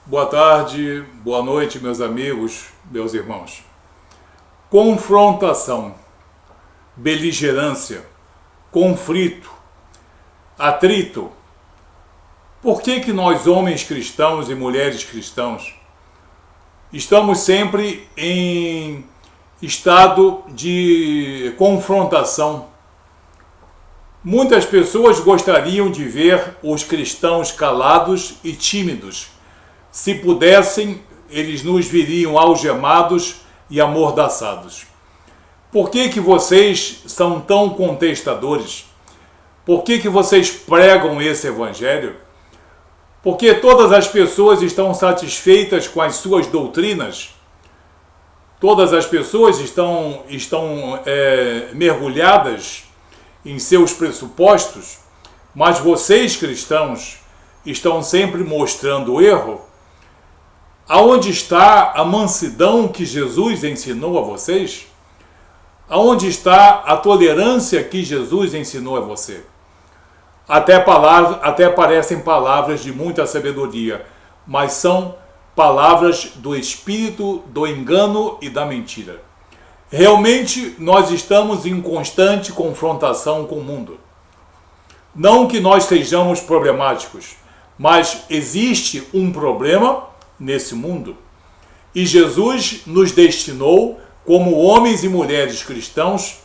Boa tarde, boa noite, meus amigos, meus irmãos. Confrontação, beligerância, conflito, atrito. Por que nós, homens cristãos e mulheres cristãos, estamos sempre em estado de confrontação? Muitas pessoas gostariam de ver os cristãos calados e tímidos. Se pudessem, eles nos viriam algemados e amordaçados. Por que vocês são tão contestadores? Por que vocês pregam esse evangelho? Porque todas as pessoas estão satisfeitas com as suas doutrinas? Todas as pessoas estão mergulhadas em seus pressupostos? Mas vocês, cristãos, estão sempre mostrando o erro? Aonde está a mansidão que Jesus ensinou a vocês? Aonde está a tolerância que Jesus ensinou a você? Até parecem palavras de muita sabedoria, mas são palavras do espírito do engano e da mentira. Realmente nós estamos em constante confrontação com o mundo. Não que nós sejamos problemáticos, mas existe um problema nesse mundo, e Jesus nos destinou como homens e mulheres cristãos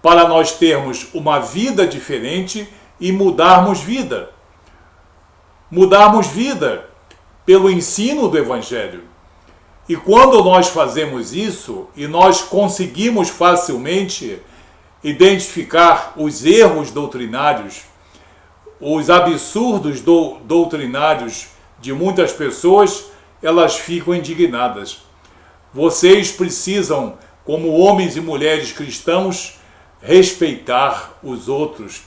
para nós termos uma vida diferente e mudarmos vida pelo ensino do Evangelho. E quando nós fazemos isso e nós conseguimos facilmente identificar os erros doutrinários, os absurdos doutrinários de muitas pessoas, elas ficam indignadas. Vocês precisam, como homens e mulheres cristãos, respeitar os outros.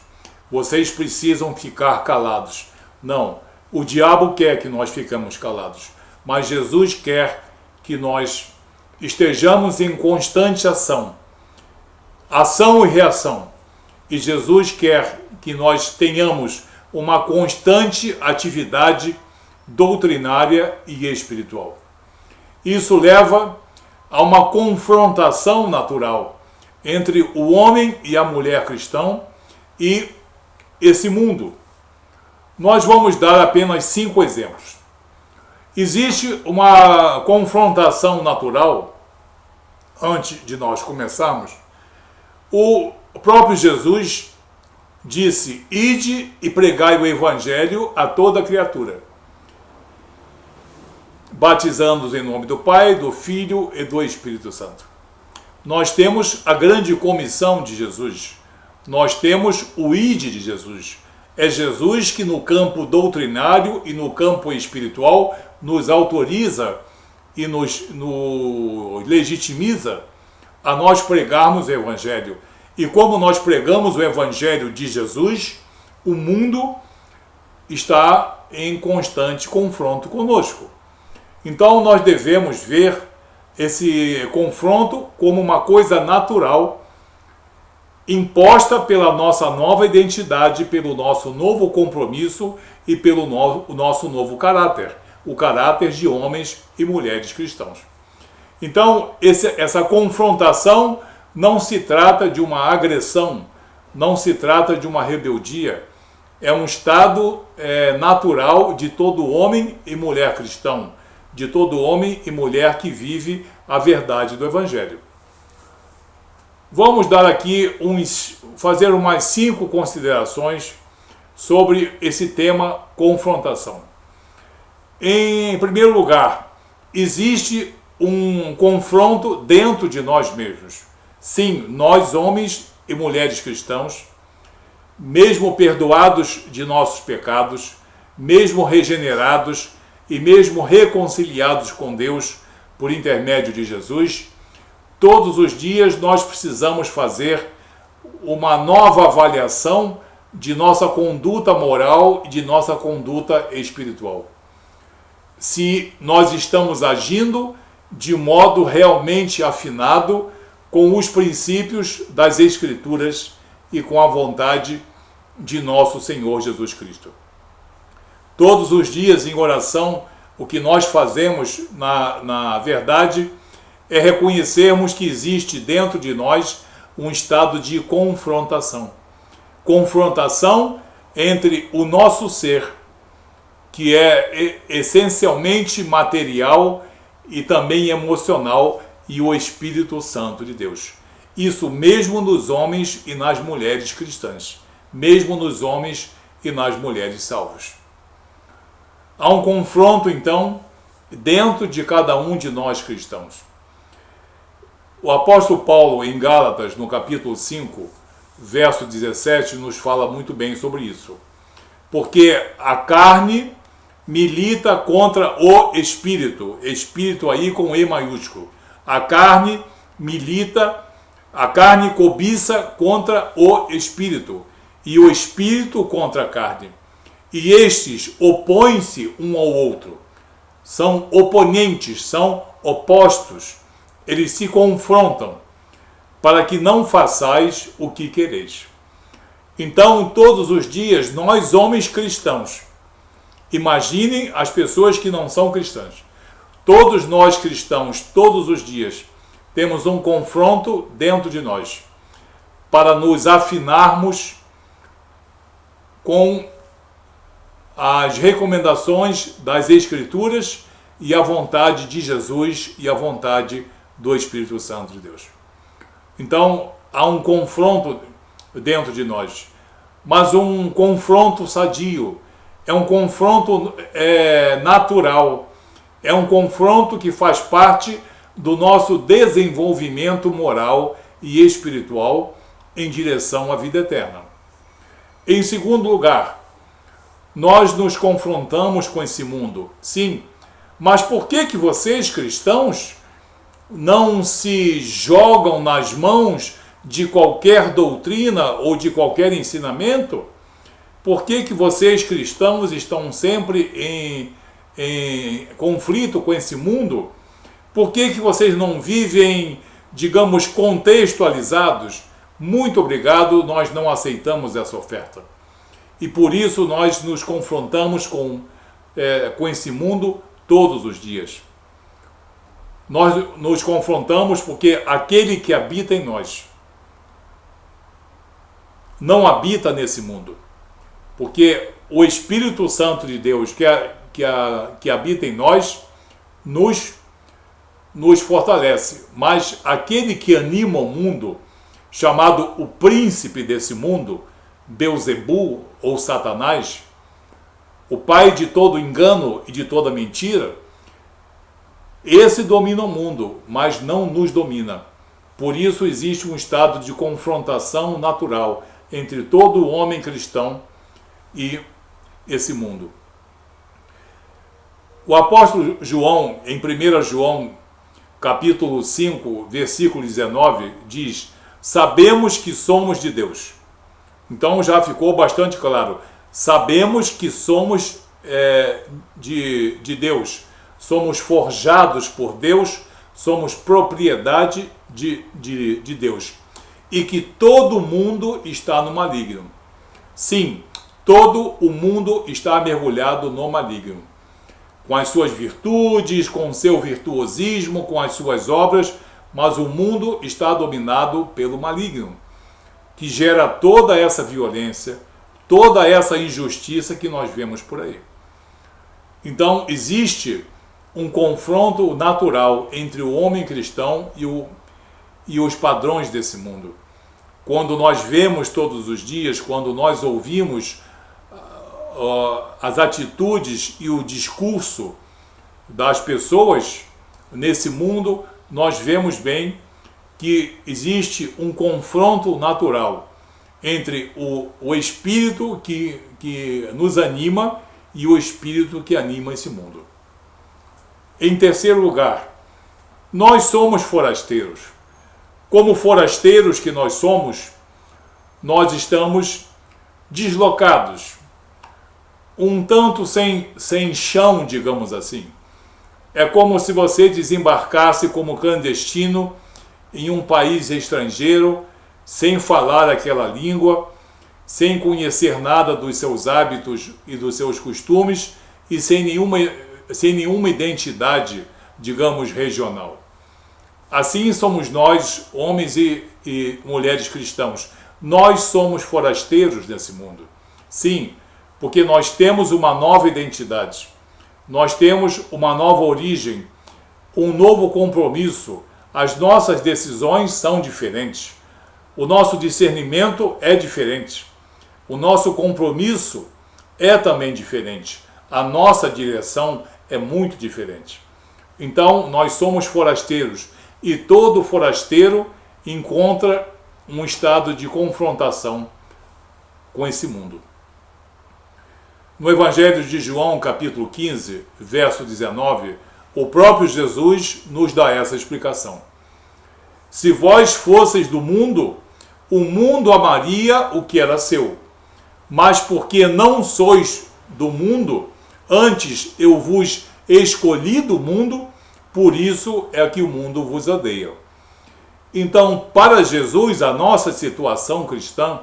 Vocês precisam ficar calados. Não, o diabo quer que nós ficamos calados, mas Jesus quer que nós estejamos em constante ação e reação. E Jesus quer que nós tenhamos uma constante atividade doutrinária e espiritual. Isso leva a uma confrontação natural entre o homem e a mulher cristão e esse mundo. Nós vamos dar apenas 5 exemplos. Existe uma confrontação natural. Antes de nós começarmos, o próprio Jesus disse: ide e pregai o evangelho a toda criatura, batizando-os em nome do Pai, do Filho e do Espírito Santo. Nós temos a grande comissão de Jesus. Nós temos o ide de Jesus. É Jesus que no campo doutrinário e no campo espiritual nos autoriza e nos legitimiza a nós pregarmos o Evangelho. E como nós pregamos o Evangelho de Jesus, o mundo está em constante confronto conosco. Então nós devemos ver esse confronto como uma coisa natural, imposta pela nossa nova identidade, pelo nosso novo compromisso e pelo nosso novo caráter, o caráter de homens e mulheres cristãos. Então essa confrontação não se trata de uma agressão, não se trata de uma rebeldia, é um estado natural de todo homem e mulher cristão, de todo homem e mulher que vive a verdade do Evangelho. Vamos dar aqui fazer umas 5 considerações sobre esse tema confrontação. Em primeiro lugar, existe um confronto dentro de nós mesmos. Sim, nós homens e mulheres cristãos, mesmo perdoados de nossos pecados, mesmo regenerados e mesmo reconciliados com Deus por intermédio de Jesus, todos os dias nós precisamos fazer uma nova avaliação de nossa conduta moral e de nossa conduta espiritual. Se nós estamos agindo de modo realmente afinado com os princípios das Escrituras e com a vontade de nosso Senhor Jesus Cristo. Todos os dias em oração O que nós fazemos, na verdade, é reconhecermos que existe dentro de nós um estado de confrontação. Confrontação entre o nosso ser, que é essencialmente material e também emocional, e o Espírito Santo de Deus. Isso mesmo nos homens e nas mulheres cristãs, mesmo nos homens e nas mulheres salvos. Há um confronto, então, dentro de cada um de nós cristãos. O apóstolo Paulo, em Gálatas, no capítulo 5, verso 17, nos fala muito bem sobre isso. Porque a carne milita contra o espírito, espírito aí com E maiúsculo. A carne milita, a carne cobiça contra o espírito, e o espírito contra a carne. E estes opõem-se um ao outro. São oponentes, são opostos. Eles se confrontam, para que não façais o que quereis. Então, todos os dias, nós, homens cristãos, imaginem as pessoas que não são cristãs. Todos nós cristãos, todos os dias, temos um confronto dentro de nós, para nos afinarmos com as recomendações das Escrituras e a vontade de Jesus e a vontade do Espírito Santo de Deus. Então, há um confronto dentro de nós, mas um confronto sadio, é um confronto natural, é um confronto que faz parte do nosso desenvolvimento moral e espiritual em direção à vida eterna. Em segundo lugar, nós nos confrontamos com esse mundo, sim, mas por que vocês, cristãos, não se jogam nas mãos de qualquer doutrina ou de qualquer ensinamento? Por que vocês, cristãos, estão sempre em conflito com esse mundo? Por que vocês não vivem, digamos, contextualizados? Muito obrigado, nós não aceitamos essa oferta. E por isso nós nos confrontamos com esse mundo todos os dias. Nós nos confrontamos porque aquele que habita em nós não habita nesse mundo. Porque o Espírito Santo de Deus que habita em nós nos fortalece. Mas aquele que anima o mundo, chamado o príncipe desse mundo, Belzebu ou Satanás, o pai de todo engano e de toda mentira, esse domina o mundo, mas não nos domina. Por isso existe um estado de confrontação natural entre todo homem cristão e esse mundo. O apóstolo João, em 1 João, capítulo 5, versículo 19, diz: sabemos que somos de Deus. Então já ficou bastante claro. Sabemos que somos de Deus. Somos forjados por Deus, somos propriedade de Deus. E que todo mundo está no maligno. Sim, todo o mundo está mergulhado no maligno. Com as suas virtudes, com o seu virtuosismo, com as suas obras, mas o mundo está dominado pelo maligno, que gera toda essa violência, toda essa injustiça que nós vemos por aí. Então, existe um confronto natural entre o homem cristão e os padrões desse mundo. Quando nós vemos todos os dias, quando nós ouvimos as atitudes e o discurso das pessoas nesse mundo, nós vemos bem que existe um confronto natural entre o espírito que nos anima e o espírito que anima esse mundo. Em terceiro lugar, nós somos forasteiros. Como forasteiros que nós somos, nós estamos deslocados, um tanto sem chão, digamos assim. É como se você desembarcasse como clandestino em um país estrangeiro, sem falar aquela língua, sem conhecer nada dos seus hábitos e dos seus costumes e sem nenhuma sem nenhuma identidade, digamos, regional. Assim somos nós, homens e mulheres cristãos. Nós somos forasteiros nesse mundo. Sim, porque nós temos uma nova identidade. Nós temos uma nova origem, um novo compromisso. As nossas decisões são diferentes. O nosso discernimento é diferente. O nosso compromisso é também diferente. A nossa direção é muito diferente. Então, nós somos forasteiros e todo forasteiro encontra um estado de confrontação com esse mundo. No Evangelho de João, capítulo 15, verso 19, o próprio Jesus nos dá essa explicação. Se vós fosseis do mundo, o mundo amaria o que era seu. Mas porque não sois do mundo, antes eu vos escolhi do mundo, por isso é que o mundo vos odeia. Então, para Jesus, a nossa situação cristã,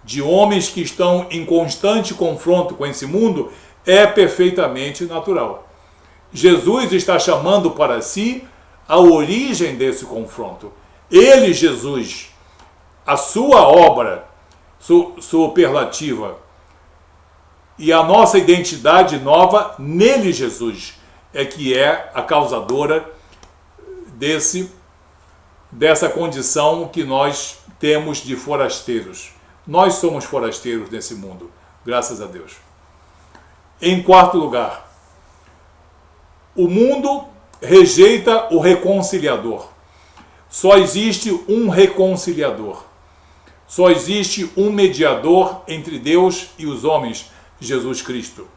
de homens que estão em constante confronto com esse mundo, é perfeitamente natural. Jesus está chamando para si a origem desse confronto. Ele, Jesus, a sua obra superlativa e a nossa identidade nova nele, Jesus, é que é a causadora dessa condição que nós temos de forasteiros. Nós somos forasteiros nesse mundo, graças a Deus. Em quarto lugar, o mundo rejeita o reconciliador. Só existe um reconciliador. Só existe um mediador entre Deus e os homens, Jesus Cristo.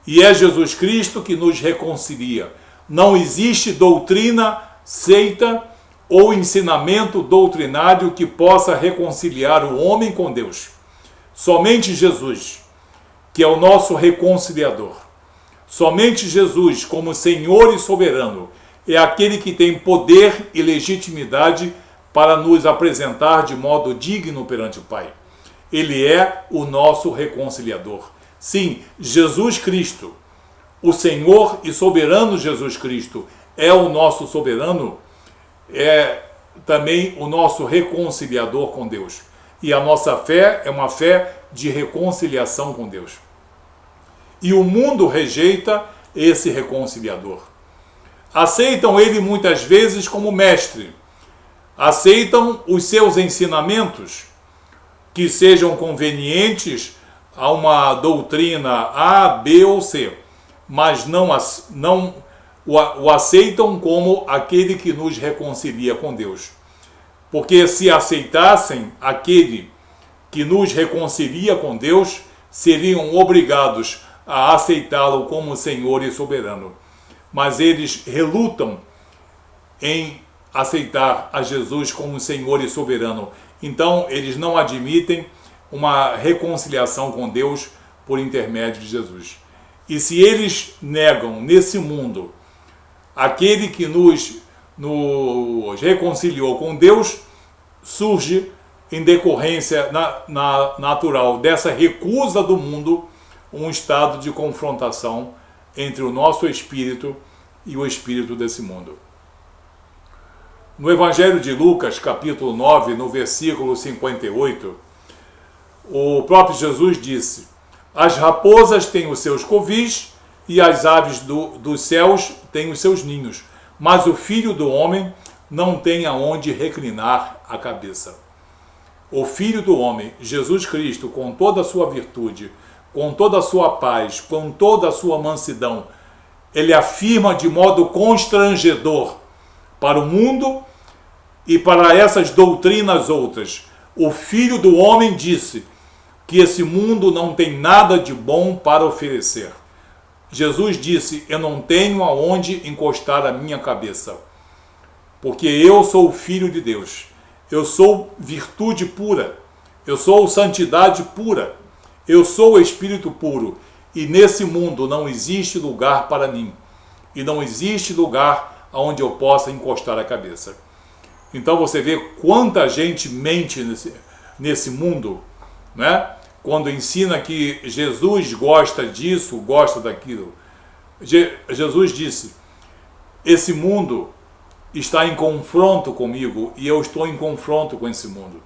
E é Jesus Cristo que nos reconcilia. Não existe doutrina, seita ou ensinamento doutrinário que possa reconciliar o homem com Deus. Somente Jesus, que é o nosso reconciliador. Somente Jesus, como Senhor e soberano, é aquele que tem poder e legitimidade para nos apresentar de modo digno perante o Pai. Ele é o nosso reconciliador. Sim, Jesus Cristo, o Senhor e soberano Jesus Cristo, é o nosso soberano, é também o nosso reconciliador com Deus. E a nossa fé é uma fé de reconciliação com Deus. E o mundo rejeita esse reconciliador. Aceitam ele muitas vezes como mestre. Aceitam os seus ensinamentos, que sejam convenientes a uma doutrina A, B ou C, mas não o aceitam como aquele que nos reconcilia com Deus. Porque se aceitassem aquele que nos reconcilia com Deus, seriam obrigados a aceitá-lo como Senhor e soberano. Mas eles relutam em aceitar a Jesus como Senhor e soberano. Então, eles não admitem uma reconciliação com Deus por intermédio de Jesus. E se eles negam nesse mundo aquele que nos reconciliou com Deus, surge em decorrência natural dessa recusa do mundo um estado de confrontação entre o nosso espírito e o espírito desse mundo. No Evangelho de Lucas, capítulo 9, no versículo 58, o próprio Jesus disse: as raposas têm os seus covis e as aves dos céus têm os seus ninhos, mas o Filho do Homem não tem aonde reclinar a cabeça. O Filho do Homem, Jesus Cristo, com toda a sua virtude, com toda a sua paz, com toda a sua mansidão, ele afirma de modo constrangedor para o mundo e para essas doutrinas outras. O Filho do Homem disse que esse mundo não tem nada de bom para oferecer. Jesus disse: eu não tenho aonde encostar a minha cabeça, porque eu sou o Filho de Deus, eu sou virtude pura, eu sou santidade pura, eu sou o Espírito puro, e nesse mundo não existe lugar para mim, e não existe lugar onde eu possa encostar a cabeça. Então você vê quanta gente mente nesse mundo, né? Quando ensina que Jesus gosta disso, gosta daquilo. Jesus disse: esse mundo está em confronto comigo e eu estou em confronto com esse mundo.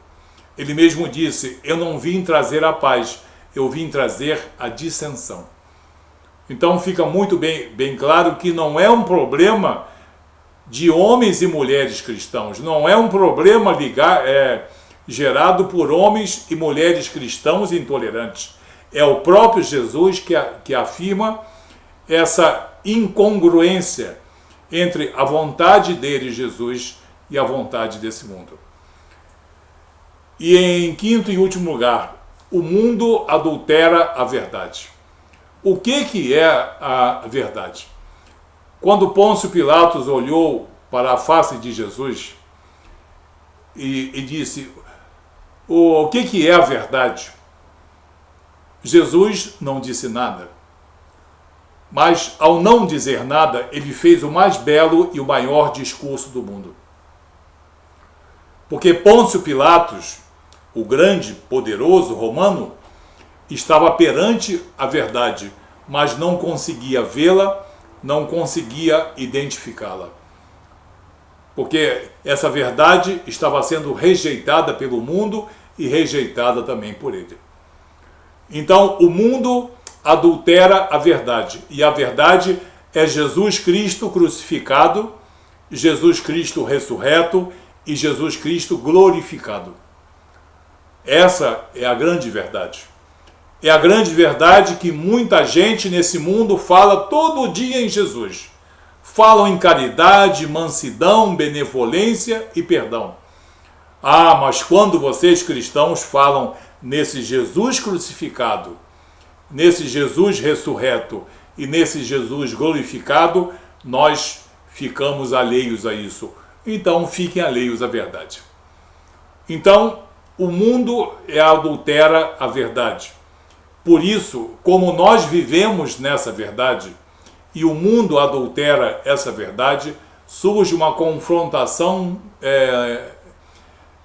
Ele mesmo disse: eu não vim trazer a paz, eu vim trazer a dissensão. Então fica muito bem claro que não é um problema de homens e mulheres cristãos, não é um problema gerado por homens e mulheres cristãos intolerantes. É o próprio Jesus que afirma essa incongruência entre a vontade dele, Jesus, e a vontade desse mundo. E em quinto e último lugar, o mundo adultera a verdade. O que é a verdade? Quando Pôncio Pilatos olhou para a face de Jesus e disse: o que é a verdade? Jesus não disse nada. Mas, ao não dizer nada, ele fez o mais belo e o maior discurso do mundo. Porque Pôncio Pilatos, o grande, poderoso romano, estava perante a verdade, mas não conseguia vê-la, não conseguia identificá-la. Porque essa verdade estava sendo rejeitada pelo mundo e rejeitada também por ele. Então, o mundo adultera a verdade, e a verdade é Jesus Cristo crucificado, Jesus Cristo ressurreto e Jesus Cristo glorificado. Essa é a grande verdade. É a grande verdade que muita gente nesse mundo fala todo dia em Jesus. Falam em caridade, mansidão, benevolência e perdão. Ah, mas quando vocês cristãos falam nesse Jesus crucificado, nesse Jesus ressurreto e nesse Jesus glorificado, nós ficamos alheios a isso. Então fiquem alheios à verdade. Então, o mundo adultera a verdade. Por isso, como nós vivemos nessa verdade e o mundo adultera essa verdade, surge uma confrontação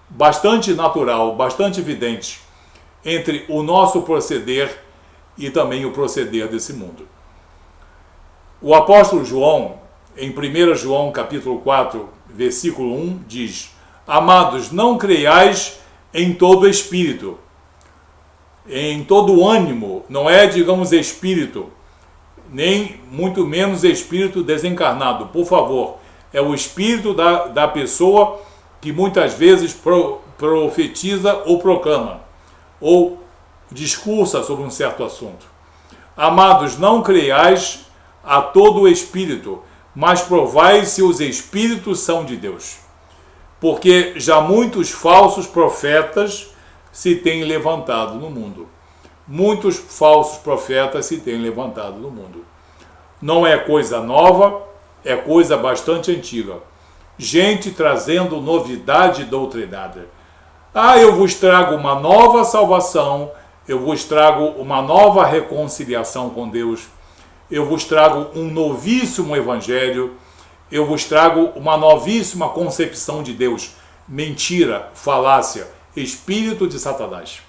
bastante natural, bastante evidente entre o nosso proceder e também o proceder desse mundo. O apóstolo João, em 1 João capítulo 4, versículo 1, diz: amados, não creiais em todo espírito, em todo ânimo, não é, digamos, espírito, nem muito menos espírito desencarnado, por favor, é o espírito da pessoa que muitas vezes profetiza ou proclama, ou discursa sobre um certo assunto. Amados, não creiais a todo o espírito, mas provai se os espíritos são de Deus. Porque já muitos falsos profetas se têm levantado no mundo. Muitos falsos profetas se têm levantado no mundo. Não é coisa nova, é coisa bastante antiga. Gente trazendo novidade doutrinária. Ah, eu vos trago uma nova salvação, eu vos trago uma nova reconciliação com Deus, eu vos trago um novíssimo evangelho, eu vos trago uma novíssima concepção de Deus. Mentira, falácia, espírito de Satanás.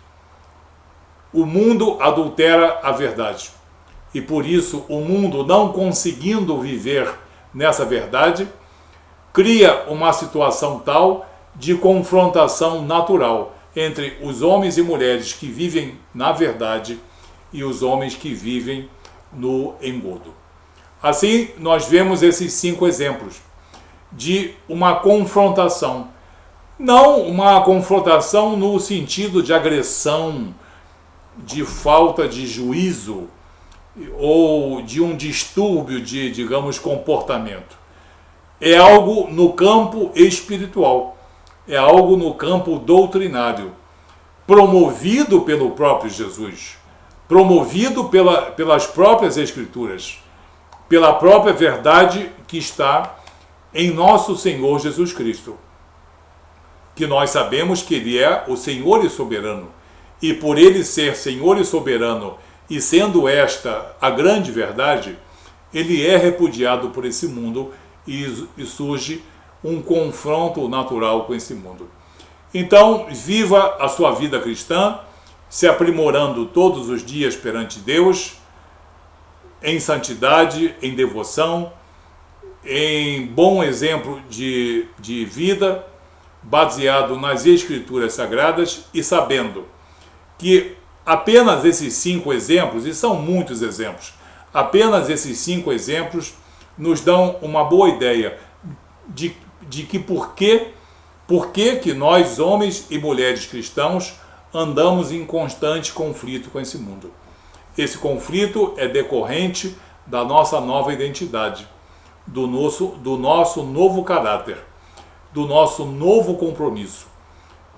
O mundo adultera a verdade. E por isso o mundo, não conseguindo viver nessa verdade, cria uma situação tal de confrontação natural entre os homens e mulheres que vivem na verdade e os homens que vivem no engodo. Assim, nós vemos esses 5 exemplos de uma confrontação. Não uma confrontação no sentido de agressão, de falta de juízo ou de um distúrbio de, digamos, comportamento. É algo no campo espiritual, é algo no campo doutrinário, promovido pelo próprio Jesus, promovido pelas próprias Escrituras, pela própria verdade que está em nosso Senhor Jesus Cristo, que nós sabemos que Ele é o Senhor e soberano, e por Ele ser Senhor e soberano, e sendo esta a grande verdade, Ele é repudiado por esse mundo e surge um confronto natural com esse mundo. Então, viva a sua vida cristã, se aprimorando todos os dias perante Deus, em santidade, em devoção, em bom exemplo de vida, baseado nas Escrituras Sagradas e sabendo que apenas esses 5 exemplos, e são muitos exemplos, apenas esses 5 exemplos nos dão uma boa ideia de que por que nós, homens e mulheres cristãos, andamos em constante conflito com esse mundo. Esse conflito é decorrente da nossa nova identidade, do nosso novo caráter, do nosso novo compromisso.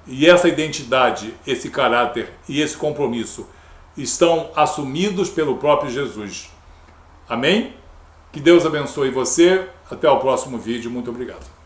E essa identidade, esse caráter e esse compromisso estão assumidos pelo próprio Jesus. Amém? Que Deus abençoe você. Até o próximo vídeo. Muito obrigado.